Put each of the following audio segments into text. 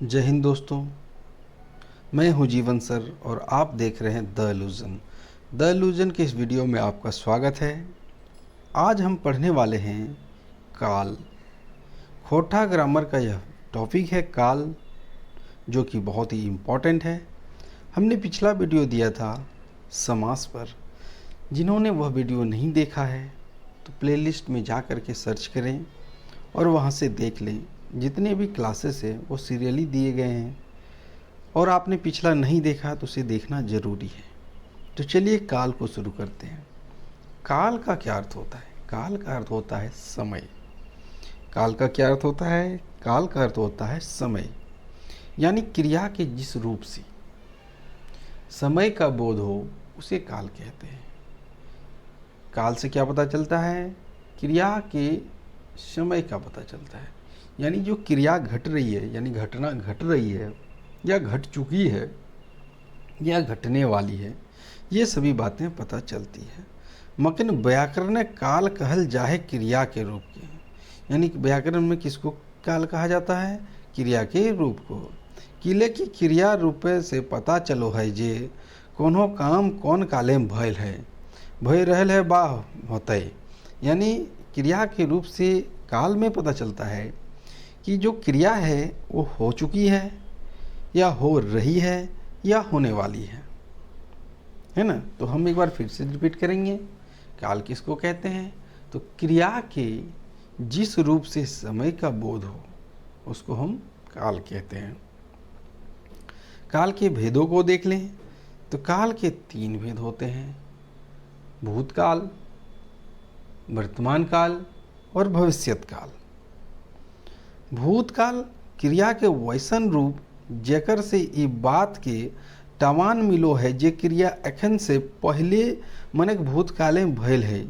जय हिंद दोस्तों। मैं हूं जीवन सर और आप देख रहे हैं द इल्यूजन। द इल्यूजन के इस वीडियो में आपका स्वागत है। आज हम पढ़ने वाले हैं काल। खोटा ग्रामर का यह टॉपिक है काल, जो कि बहुत ही इम्पोर्टेंट है। हमने पिछला वीडियो दिया था समास पर। जिन्होंने वह वीडियो नहीं देखा है तो प्लेलिस्ट में जा कर के सर्च करें और वहाँ से देख लें। जितने भी क्लासेस हैं वो सीरियली दिए गए हैं और आपने पिछला नहीं देखा तो उसे देखना ज़रूरी है। तो चलिए काल को शुरू करते हैं। काल का क्या अर्थ होता है? काल का अर्थ होता है समय। काल का क्या अर्थ होता है? काल का अर्थ होता है समय, यानी क्रिया के जिस रूप से समय का बोध हो उसे काल कहते हैं। काल से क्या पता चलता है? क्रिया के समय का पता चलता है, यानी जो क्रिया घट रही है, यानी घटना घट रही है या घट चुकी है या घटने वाली है, ये सभी बातें पता चलती है। मकिन व्याकरण काल कहल जाहे क्रिया के रूप के, यानी व्याकरण में किसको काल कहा जाता है? क्रिया के रूप को। किले की क्रिया रूपे से पता चलो है जे कोनो काम कौन काले में भयल है, भय रहल है बा होतय। यानी क्रिया के रूप से काल में पता चलता है कि जो क्रिया है वो हो चुकी है या हो रही है या होने वाली है ना। तो हम एक बार फिर से रिपीट करेंगे। काल किसको कहते हैं? तो क्रिया के जिस रूप से समय का बोध हो उसको हम काल कहते हैं। काल के भेदों को देख लें तो काल के 3 भेद होते हैं: भूतकाल, वर्तमान काल और भविष्यत काल। भूतकाल क्रिया के वैसन रूप जेकर से ई बात के टमान मिलो है जे क्रिया एखन से पहले मनक भूतकाले में भयल है,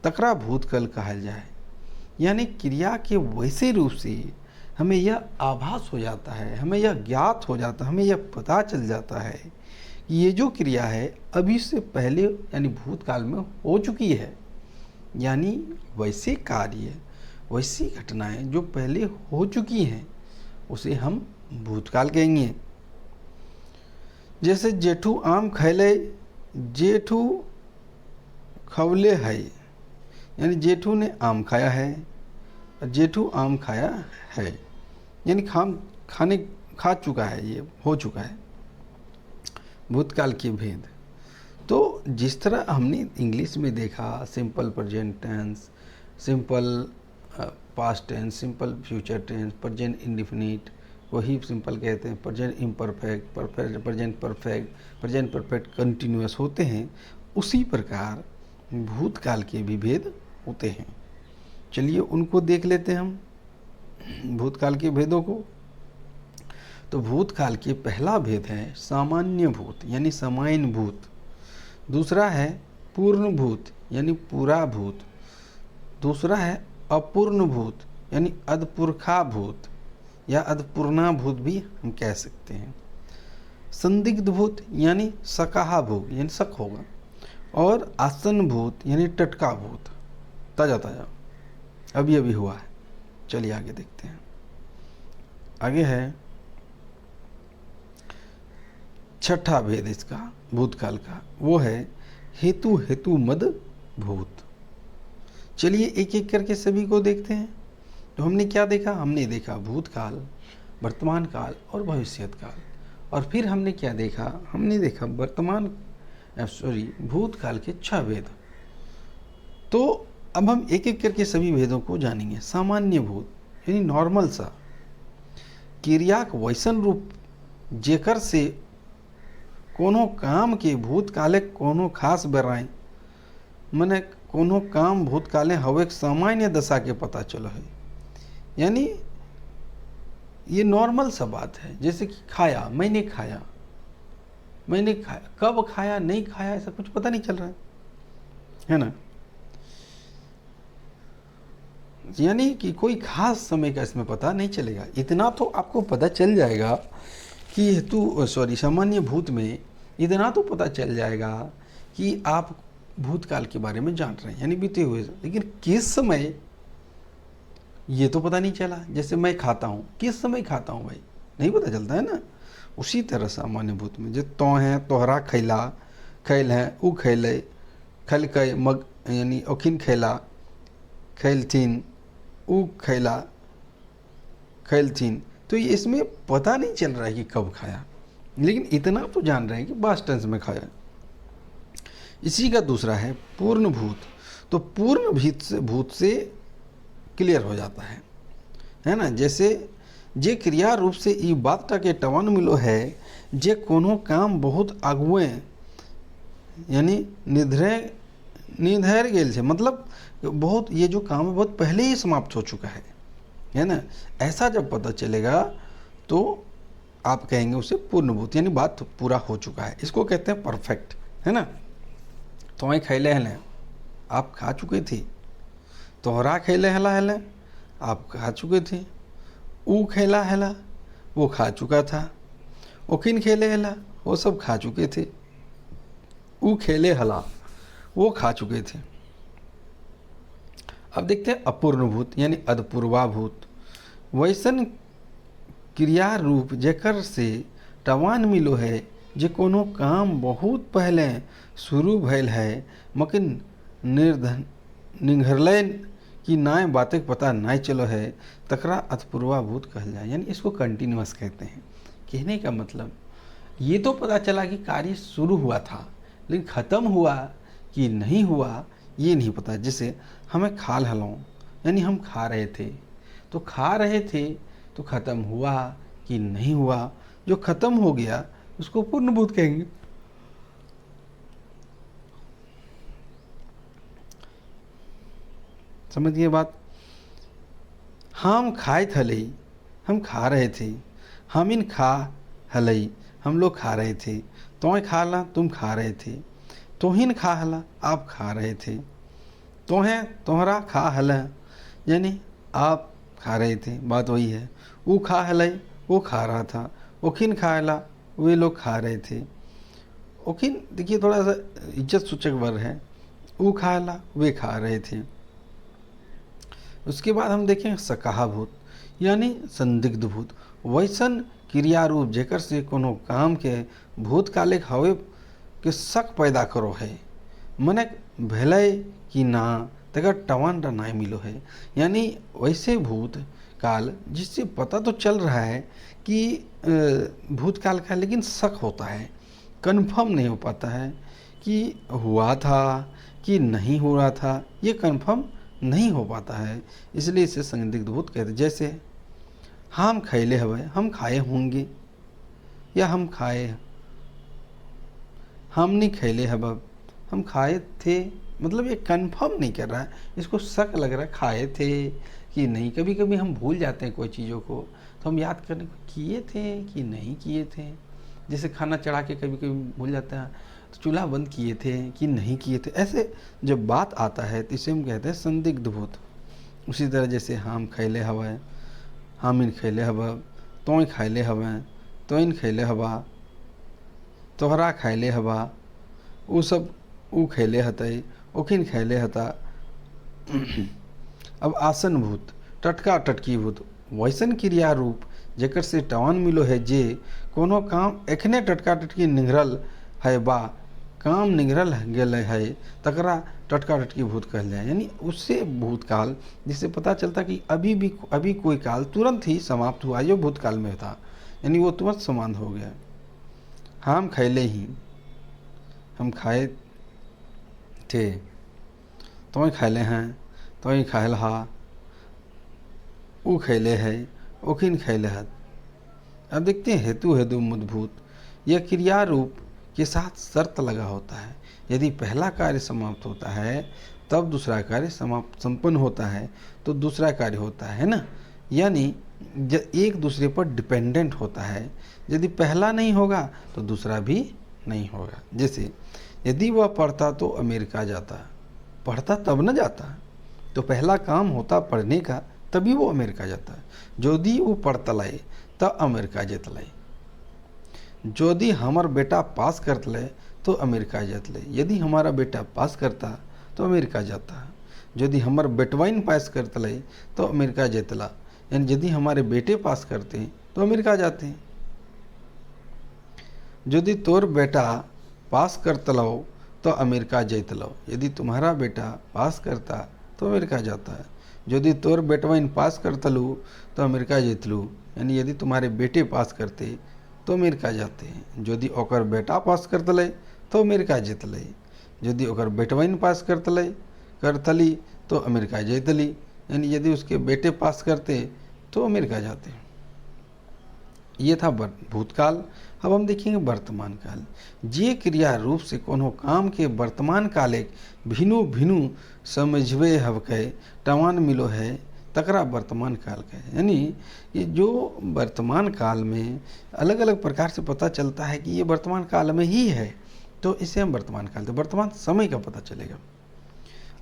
तकरा भूतकाल कहल जाए। यानी क्रिया के वैसे रूप से हमें यह आभास हो जाता है, हमें यह ज्ञात हो जाता है, हमें यह पता चल जाता है कि ये जो क्रिया है अभी से पहले यानी भूतकाल में हो चुकी है। यानी वैसे कार्य, वैसी घटनाएं जो पहले हो चुकी हैं उसे हम भूतकाल कहेंगे। जैसे जेठू आम खैले, जेठू खवले है, यानी जेठू ने आम खाया है और जेठू आम खाया है, यानी खाने खा चुका है, ये हो चुका है। भूतकाल के भेद तो जिस तरह हमने इंग्लिश में देखा simple present tense, simple past tense, simple future tense, present indefinite, वही सिंपल कहते हैं, present imperfect, present perfect, present perfect continuous होते हैं, उसी प्रकार भूतकाल के भी भेद होते हैं। चलिए उनको देख लेते हैं हम भूतकाल के भेदों को। तो भूतकाल के पहला भेद है सामान्य भूत, यानी सामान्य भूत। दूसरा है पूर्ण भूत, यानी पूरा भूत। दूसरा है अपूर्ण भूत, यानी अधपुरखा भूत या अधपूर्णा भूत भी हम कह सकते हैं। संदिग्ध भूत यानी सकाहा भूत, यानी शक होगा। और आसन भूत यानी टटका भूत, ताज़ा ताज़ा अभी अभी हुआ है। चलिए आगे देखते हैं। आगे है छठा भेद इसका भूतकाल का, वो है हेतु हेतु मद भूत। चलिए एक एक करके सभी को देखते हैं। तो हमने क्या देखा? हमने देखा भूतकाल, वर्तमान काल और भविष्यत काल। और फिर हमने क्या देखा? हमने देखा भूतकाल के 6 भेद। तो अब हम एक एक करके सभी भेदों को जानेंगे। सामान्य भूत यानी नॉर्मल सा, क्रिया के वैसन रूप जेकर से कोनो काम के भूतकाले कोनो खास बेराएं, मने कोनो काम भूतकाले हवे सामान्य दशा के पता चलो है। यानी ये नॉर्मल सा बात है। जैसे कि खाया, मैंने खाया, मैंने खाया, कब खाया, नहीं खाया, ऐसा कुछ पता नहीं चल रहा है ना। यानी कि कोई खास समय का इसमें पता नहीं चलेगा। इतना तो आपको पता चल जाएगा कि सामान्य भूत में इतना तो पता चल जाएगा कि आप भूतकाल के बारे में जान रहे हैं, यानी बीते हुए। लेकिन किस समय ये तो पता नहीं चला। जैसे मैं खाता हूँ, किस समय खाता हूँ भाई? नहीं पता चलता है ना। उसी तरह सामान्य भूत में जो तो है, तोहरा खैला, खैल है, ऊ खैले, खल कै मग यानी ओखिन खैला, खैलथिन, ऊ खैला, खैलथिन। तो ये इसमें पता नहीं चल रहा है कि कब खाया, लेकिन इतना तो जान रहे हैं कि पास्ट टेंस में खाया। इसी का दूसरा है पूर्ण भूत। तो पूर्ण भूत से क्लियर हो जाता है ना। जैसे जे क्रिया रूप से ई बात के टवन मिलो है जे कोनो काम बहुत आगुए यानी निधर गेल है, मतलब बहुत ये जो काम है बहुत पहले ही समाप्त हो चुका है ना। ऐसा जब पता चलेगा तो आप कहेंगे उसे पूर्णभूत, यानी बात पूरा हो चुका है। इसको कहते हैं परफेक्ट, है ना। तुम्हें खैले हले, आप खा चुके थे। तोहरा खैले हला हले, आप खा चुके थे। ऊ खेला हला, वो खा चुका था। ओकिन खेले हला, वो सब खा चुके थे। ऊ खेले हला, वो खा चुके थे। अब देखते हैं अपूर्णभूत यानी अधपूर्वाभूत। वैसन क्रिया रूप जेकर से टवान मिलो है जे कोनो काम बहुत पहले शुरू भैल है मकिन निघरलन कि नाय बातें पता नहीं चलो है, तकरा अधपूर्वाभूत कहल जाए। यानी इसको कंटिन्यूअस कहते हैं। कहने का मतलब ये तो पता चला कि कार्य शुरू हुआ था, लेकिन ख़त्म हुआ कि नहीं हुआ ये नहीं पता। जैसे हमें खाल हलों, यानी हम खा रहे थे, तो खा रहे थे तो ख़त्म हुआ कि नहीं हुआ। जो ख़त्म हो गया उसको पूर्णभूत कहेंगे। समझिए बात। हम खाए थलई, हम खा रहे थे। हम इन खा हलई, हम लोग खा रहे थे। तोय खाला, तुम खा रहे थे। तोहिन खा हला, आप खा रहे थे। तोहें तोहरा खा हला, यानी आप खा रहे थे, बात वही है। वो खा हलई, वो खा रहा था। ओखिन खा हला, वे लोग खा रहे थे। ओखिन देखिए थोड़ा सा इज्जत सूचक वर्ग है। वो खा हला, वे खा रहे थे। उसके बाद हम देखें सकाहाभूत यानी संदिग्ध भूत। वैसन क्रिया रूप जेकर से कोनो काम के भूतकालिक हवे के शक पैदा करो है, मने भले कि ना तकर टवान नहीं मिलो है। यानी वैसे भूत काल जिससे पता तो चल रहा है कि भूतकाल का, लेकिन शक होता है, कन्फर्म नहीं हो पाता है कि हुआ था कि नहीं हुआ था, ये कन्फर्म नहीं हो पाता है। इसलिए इसे संदिग्ध भूत कहते हैं। जैसे हम खैले हवे, हम खाए होंगे, या हम खाए, हम नहीं खैले हब, हम खाए थे, मतलब ये कंफर्म नहीं कर रहा है, इसको शक लग रहा है खाए थे कि नहीं। कभी कभी हम भूल जाते हैं कोई चीज़ों को, तो हम याद करने को किए थे कि नहीं किए थे। जैसे खाना चढ़ा के कभी कभी भूल जाता है, तो चूल्हा बंद किए थे कि नहीं किए थे। ऐसे जब बात आता है तो इसे हम कहते हैं संदिग्ध भूत। उसी तरह जैसे हम खैले हवा, हम इन खैले हवा, तोय खैले हवा, तोइन खैले हवा, तोहरा खैले हवा, वो सब ऊ खैले हतई, ओखिन खैले हता। अब आसन भूत, टटका टटकी भूत। वैसन क्रिया रूप जेकर से टवान मिलो है जे कोनो काम एखने टटका टटकी निगरल है बा काम निगरल गेल है, तकरा टटका टटकी भूत कहल जाए। यानी उससे भूतकाल जिससे पता चलता कि अभी कोई काल तुरंत ही समाप्त हुआ जो भूतकाल में था, यानी वो तुरंत समाप्त हो गया। हम खैले ही, हम खाए थे। तो खैले हैं, तो खायल हा, ऊ खैले है, ओखिन खैले है। अब देखते हैं हेतु हेतु मुद्भूत। यह क्रिया रूप के साथ शर्त लगा होता है। यदि पहला कार्य समाप्त होता है तब दूसरा कार्य संपन्न होता है, तो दूसरा कार्य होता है ना। यानी एक दूसरे पर डिपेंडेंट होता है। यदि पहला नहीं होगा तो दूसरा भी नहीं होगा। जैसे यदि वह पढ़ता तो अमेरिका जाता, पढ़ता तब न जाता, तो पहला काम होता पढ़ने का, तभी वो अमेरिका जाता है। यदि वो पढ़ता लाए तब अमेरिका जत लाए। यदि हमार बेटा पास करतले तो अमेरिका जातले। यदि हमारा बेटा पास करता तो अमेरिका जाता। यदि हमार बेटवाइन पास करतले तो अमेरिका जतला। यानी यदि हमारे बेटे पास करते तो अमेरिका जाते हैं। यदि तोर बेटा पास करतलो तो अमेरिका जैतलो, यदि तुम्हारा बेटा पास करता तो अमेरिका जाता है। यदि तोर बेटवाइन पास करतलू तो अमेरिका जैतलू, यानी यदि तुम्हारे बेटे पास करते तो अमेरिका जाते हैं। यदि ओकर बेटा पास करतले तो अमेरिका जीतले, यदि ओकर बेटवाइन पास करतली तो अमेरिका जीतली, यानी यदि उसके बेटे पास करते तो अमेरिका जाते। ये था भूतकाल। अब हम देखेंगे वर्तमान काल। जे क्रिया रूप से कोनो काम के वर्तमान काल एक भिनु भिनु समझवे हवके टवान मिलो है तकरा वर्तमान काल कहे। यानी ये जो वर्तमान काल में अलग अलग प्रकार से पता चलता है कि ये वर्तमान काल में ही है, तो इसे हम वर्तमान काल, तो वर्तमान समय का पता चलेगा।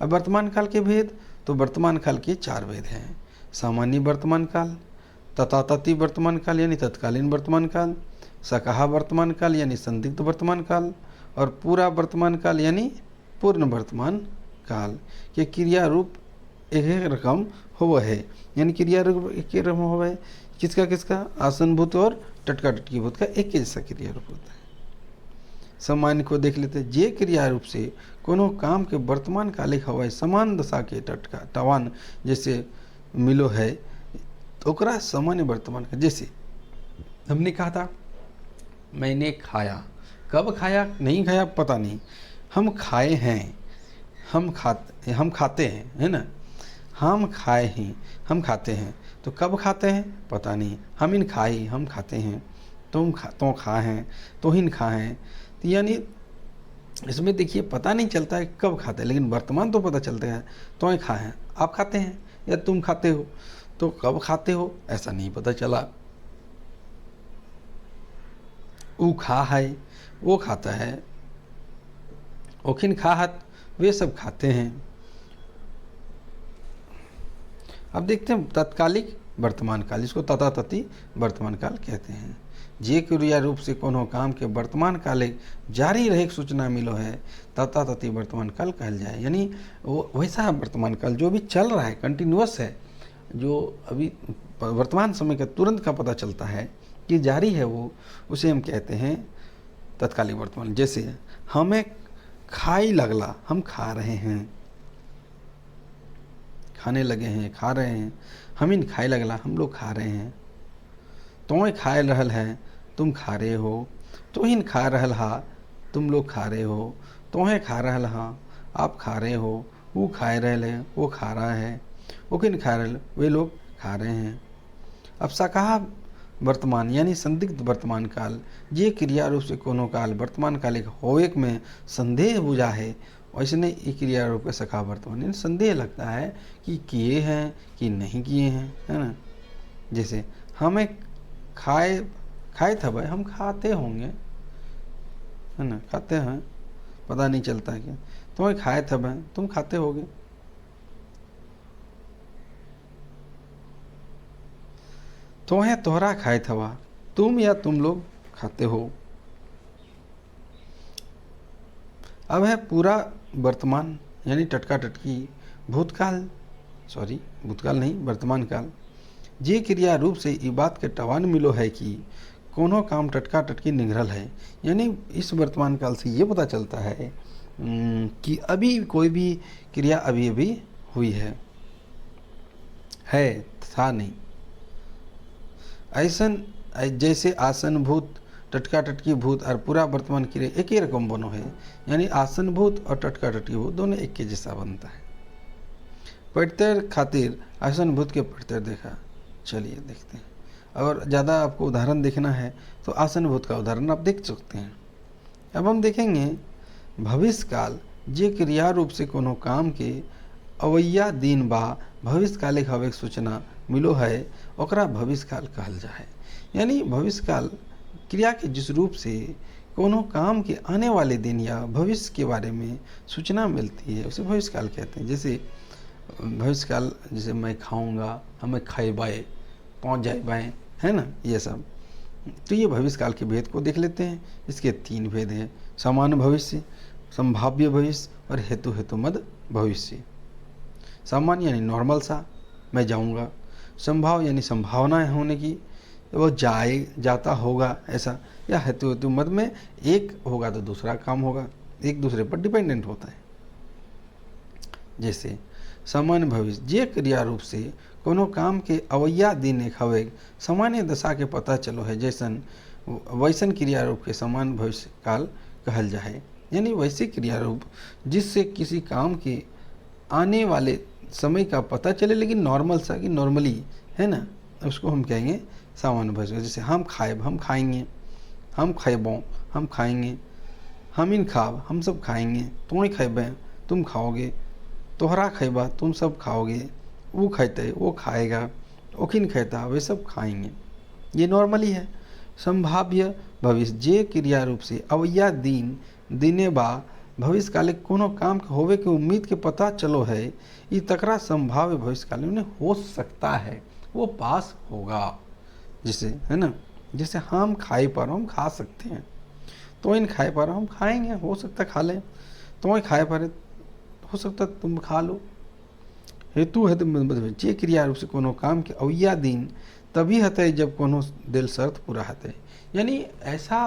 अब वर्तमान काल के भेद, तो वर्तमान काल के 4 भेद हैं। सामान्य वर्तमान काल, तथातथी वर्तमान काल यानी तत्कालीन वर्तमान काल, सकहा वर्तमान काल यानी संदिग्ध वर्तमान काल, और पूरा वर्तमान काल यानी पूर्ण वर्तमान काल के क्रिया रूप एक रकम हो है। यानी क्रिया रूप एक रकम हो है, किसका किसका, आसनभूत और टटका टटकी भूत का एक जैसा क्रिया रूप होता है। सामान्य को देख लेते हैं। जे क्रिया रूप से कोनो काम के वर्तमान कालिक हवा समान दशा के टटका टवान जैसे मिलो है तो ओकरा सामान्य वर्तमान का। जैसे हमने कहा था मैंने खाया, कब खाया नहीं खाया पता नहीं, हम खाए हैं, हम खाते हैं, है ना, हम खाए हैं, हम खाते हैं, तो कब खाते हैं पता नहीं, हम इन खाई हम खाते हैं, तो खा हैं, तो हिन खा हैं। तो यानी इसमें देखिए पता नहीं चलता है कब खाते हैं, लेकिन वर्तमान तो पता चलता है। तो खा हैं, आप खाते हैं या तुम खाते हो, तो कब खाते हो ऐसा नहीं पता चला। ऊ खा है, वो खाता है, ओखिन खाहत, वे सब खाते हैं। अब देखते हैं तत्कालिक वर्तमान काल, इसको तथातथी वर्तमान काल कहते हैं। जे क्रिया रूप से कोनो काम के वर्तमान काल जारी रहे सूचना मिलो है तथातथी वर्तमान काल कहल जाए। यानी वो वैसा वर्तमान काल जो भी चल रहा है, कंटिन्यूअस है, जो अभी वर्तमान समय का तुरंत का पता चलता है कि जारी है, वो उसे हम कहते हैं तत्कालिक वर्तमान। जैसे हमें खाई लगला, हम खा रहे हैं, खाने लगे हैं, खा रहे हैं। हम इन खाए लगला, हम लोग खा रहे हैं। तो खाए रहल है, तुम खा रहे हो। तो हिन खा रहल हा, तुम लोग खा रहे हो। तोहें खा रहल हा, आप खा रहे हो। वो खाए रहल है, वो खा रहा है। वो किन खा रहल, वे लोग खा रहे हैं। अब सकहा वर्तमान यानी संदिग्ध वर्तमान काल, जे क्रिया रूप से कोनो काल वर्तमान काल एक होवे में संदेह बुझा है, वैसने ये क्रिया रूप का सखा वर्तमान यानी संदेह लगता है कि किए हैं कि नहीं किए हैं, है ना। जैसे हमें खाए था भाई, हम खाते होंगे, है ना, खाते हैं, पता नहीं चलता है क्या। तुम्हें खाए था भाई, तुम खाते होगे। तोहें तोहरा खाए थवा, तुम या तुम लोग खाते हो। अब है पूरा वर्तमान यानी टटका टटकी भूतकाल नहीं वर्तमान काल। जे क्रिया रूप से ई बात के टवान मिलो है कि कोनो काम टटका टटकी निगरल है। यानी इस वर्तमान काल से ये पता चलता है कि अभी कोई भी क्रिया अभी अभी हुई है था नहीं। ऐसन जैसे आसन भूत, टटका टटकी भूत और पूरा वर्तमान क्रिया एक ही रकम बनो है। यानी आसन भूत और टटका टटकी भूत दोनों एक के जैसा बनता है। पढ़तर खातिर आसन भूत के पढ़तर देखा। चलिए देखते हैं। अगर ज़्यादा आपको उदाहरण देखना है तो आसन भूत का उदाहरण आप देख सकते हैं। अब हम देखेंगे भविष्य काल, जे क्रिया रूप से कोनो काम के अवैया दिन बा भविष्य काल एक हवे सूचना मिलो है, ओकरा भविष्य काल कहल जाए। यानी भविष्य काल क्रिया के जिस रूप से कोनो काम के आने वाले दिन या भविष्य के बारे में सूचना मिलती है उसे भविष्य काल कहते हैं। जैसे भविष्य काल, जैसे मैं खाऊंगा, हमें खाएबाए, पहुँच जाए, है ना, ये सब। तो ये भविष्य काल के भेद को देख लेते हैं। इसके 3 भेद हैं: सामान्य भविष्य, संभाव्य भविष्य और हेतुमद भविष्य। सामान्य यानी नॉर्मल सा, मैं जाऊंगा। संभाव यानी संभावना होने की, वो जाता होगा ऐसा, या हेतु हेतु मत में एक होगा तो दूसरा काम होगा, एक दूसरे पर डिपेंडेंट होता है। जैसे सामान्य भविष्य जे क्रिया रूप से कोनो काम के अवैया दिन एक हवे सामान्य दशा के पता चलो है, जैसन वैसन क्रिया रूप के सामान्य भविष्य काल कहल जाए। यानी वैसे क्रिया रूप जिससे किसी काम के आने वाले समय का पता चले, लेकिन नॉर्मल सा कि नॉर्मली है ना, उसको हम कहेंगे सामान्य भविष्य। जैसे हम खाएब हम खाएंगे, हम खैबों हम खाएंगे, हम इन खाब हम सब खाएंगे, तुम खैबे तुम खाओगे, तोहरा खैबा तुम सब खाओगे, वो खैते वो खाएगा, ओखिन खैता वे सब खाएंगे। ये नॉर्मली है। संभाव्य भविष्य जे क्रिया रूप से अवैया दिन दिने बा भविष्य काले कोनो काम के होवे के उम्मीद के पता चलो है, ये तकरा संभाव्य भविष्य काले उन्हें हो सकता है, वो पास होगा। जैसे है ना, जैसे हम खाए पर हम खा सकते हैं, तो इन खाए पर हम खाएंगे, हो सकता खा लें, तो खाए पर हो सकता तुम खा लो। हेतु है जे क्रिया रूप से कोनो काम के अवैया दिन तभी हते जब कोनो दिल शर्त पूरा हते। यानी ऐसा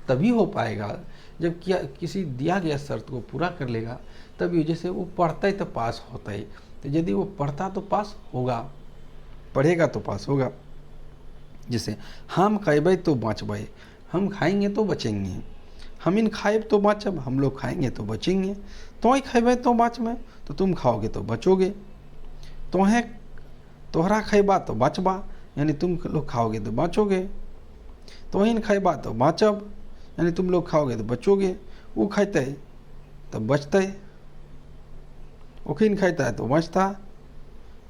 तभी हो पाएगा जब किसी दिया गया शर्त को पूरा कर लेगा, तभी। जैसे वो पढ़ता है तो पास होता है, तो यदि वो पढ़ता तो पास होगा, पढ़ेगा तो पास होगा। जैसे हम खैबै तो बचबै, हम खाएंगे तो बचेंगे, हम इन खाएब तो बचब, हम लोग खाएंगे तो बचेंगे, तो ही खैबै तो बचबै, तो तुम खाओगे तो बचोगे, तोहरा खैबा तो बचबा, यानी तुम लोग खाओगे तो बचोगे, तो इन खैबा तो बचब, यानी तुम लोग खाओगे तो बचोगे, वो खैते तो बचते, ओखिन खाता है तो बचता,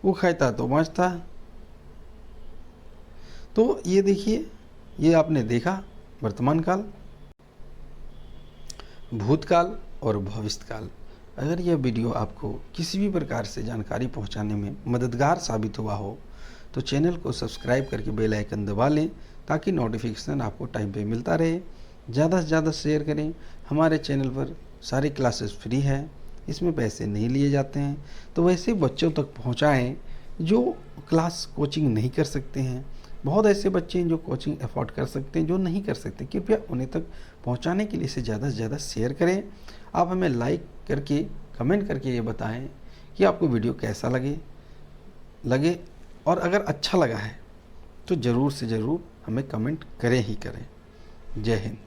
वो खाता तो बचता। तो ये देखिए, ये आपने देखा वर्तमान काल, भूतकाल और भविष्य काल। अगर यह वीडियो आपको किसी भी प्रकार से जानकारी पहुंचाने में मददगार साबित हुआ हो तो चैनल को सब्सक्राइब करके बेल आइकन दबा लें, ताकि नोटिफिकेशन आपको टाइम पे मिलता रहे। ज़्यादा से ज़्यादा शेयर करें। हमारे चैनल पर सारी क्लासेस फ्री है, इसमें पैसे नहीं लिए जाते हैं। तो वैसे बच्चों तक पहुंचाएं जो क्लास कोचिंग नहीं कर सकते हैं। बहुत ऐसे बच्चे हैं जो कोचिंग अफोर्ड कर सकते हैं, जो नहीं कर सकते। कृपया उन्हें तक पहुंचाने के लिए इसे ज़्यादा से ज़्यादा शेयर करें। आप हमें लाइक करके कमेंट करके ये बताएं कि आपको वीडियो कैसा लगे, और अगर अच्छा लगा है तो ज़रूर से ज़रूर हमें कमेंट करें ही करें। जय हिंद।